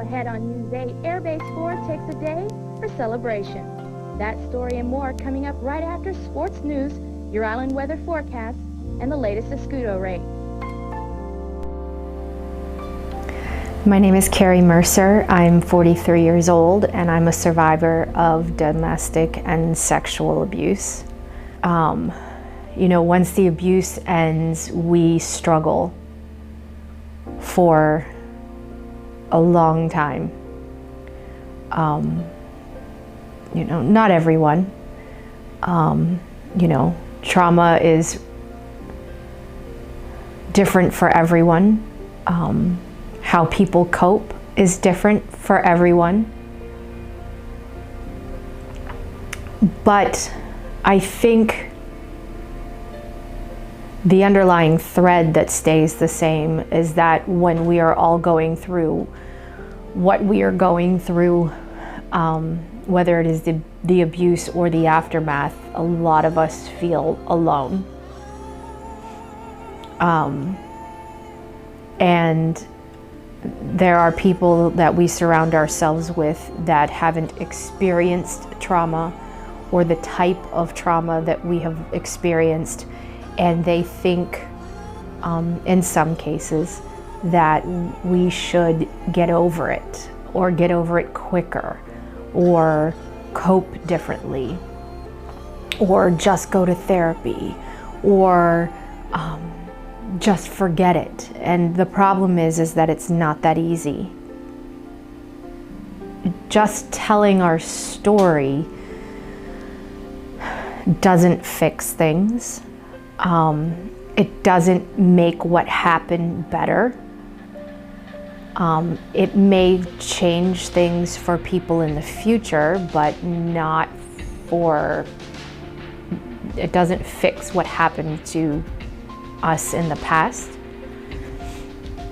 ahead on News 8, Air Base 4 takes a day for celebration. That story and more coming up right after sports news, your island weather forecast, and the latest Escudo rate. My name is Cari Mercer. I'm 43 years old and I'm a survivor of domestic and sexual abuse. Once the abuse ends, we struggle for a long time. Not everyone. Trauma is different for everyone. How people cope is different for everyone. But I think the underlying thread that stays the same is that when we are all going through what we are going through, whether it is the abuse or the aftermath, a lot of us feel alone. And there are people that we surround ourselves with that haven't experienced trauma or the type of trauma that we have experienced, and they think, in some cases, that we should get over it or get over it quicker or cope differently or just go to therapy or just forget it. And the problem is that it's not that easy. Just telling our story doesn't fix things. It doesn't make what happened better. It may change things for people in the future, but it doesn't fix what happened to us in the past.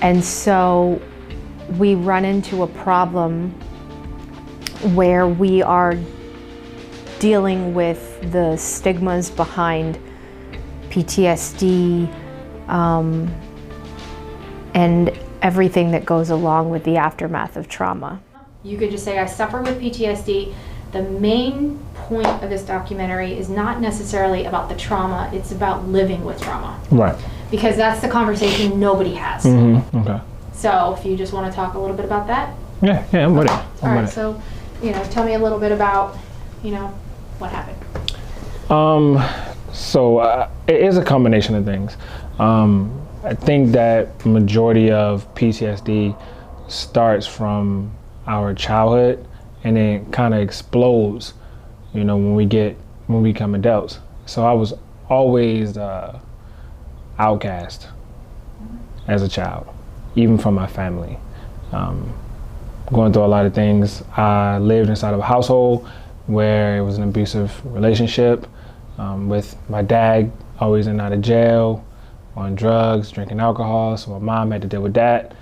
And so we run into a problem where we are dealing with the stigmas behind PTSD and everything that goes along with the aftermath of trauma. You could just say, I suffer with PTSD. The main point of this documentary is not necessarily about the trauma, it's about living with trauma. Right. Because that's the conversation nobody has. Mm-hmm. Okay. So if you just want to talk a little bit about that. Yeah, I'm with it. All right, so, tell me a little bit about, what happened. It is a combination of things. I think that majority of PTSD starts from our childhood and then kind of explodes, when we become adults. So I was always outcast as a child, even from my family. Going through a lot of things. I lived inside of a household where it was an abusive relationship with my dad always in and out of jail, on drugs, drinking alcohol, so my mom had to deal with that.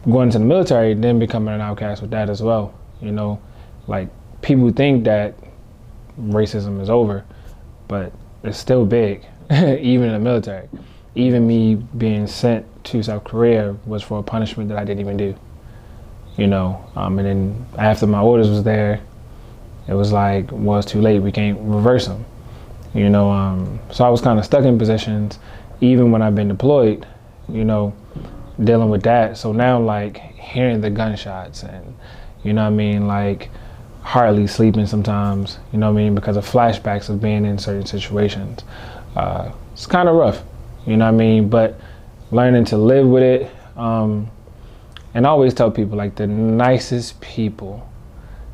Going to the military, then becoming an outcast with that as well. People think that racism is over, but it's still big, even in the military. Even me being sent to South Korea was for a punishment that I didn't even do. And then after my orders was there, it was like, well, it's too late, we can't reverse them. So I was kind of stuck in positions, even when I've been deployed, dealing with that. So now, hearing the gunshots and, hardly sleeping sometimes, because of flashbacks of being in certain situations. It's kind of rough, but learning to live with it. And I always tell people, the nicest people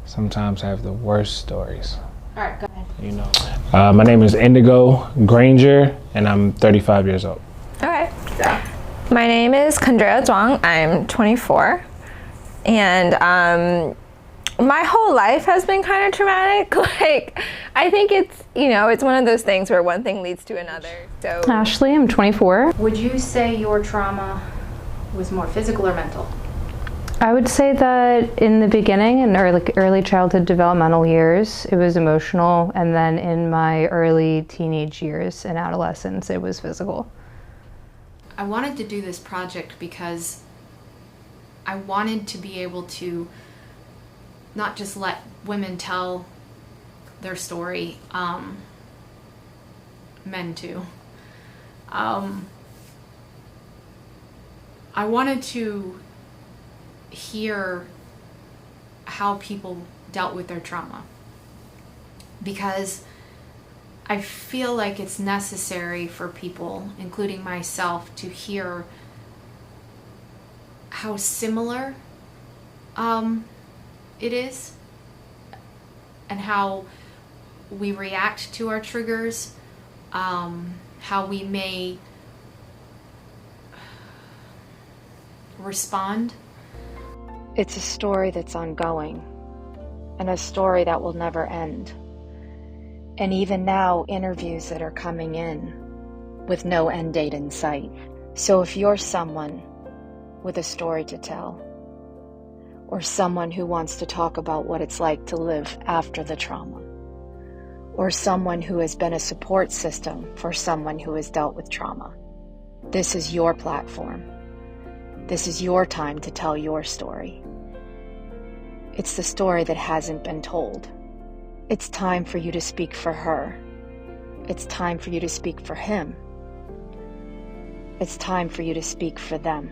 sometimes have the worst stories. All right, go ahead. My name is Indigo Granger, and I'm 35 years old. Okay. My name is Kendra Zhuang. I'm 24. And my whole life has been kind of traumatic. I think it's, it's one of those things where one thing leads to another. So Ashley, I'm 24. Would you say your trauma was more physical or mental? I would say that in the beginning, in early childhood developmental years, it was emotional, and then in my early teenage years and adolescence, it was physical. I wanted to do this project because I wanted to be able to not just let women tell their story, men too. I wanted to hear how people dealt with their trauma, because I feel like it's necessary for people, including myself, to hear how similar it is, and how we react to our triggers, how we may respond. It's a story that's ongoing, and a story that will never end. And even now, interviews that are coming in with no end date in sight. So if you're someone with a story to tell, or someone who wants to talk about what it's like to live after the trauma, or someone who has been a support system for someone who has dealt with trauma, this is your platform. This is your time to tell your story. It's the story that hasn't been told. It's time for you to speak for her. It's time for you to speak for him. It's time for you to speak for them.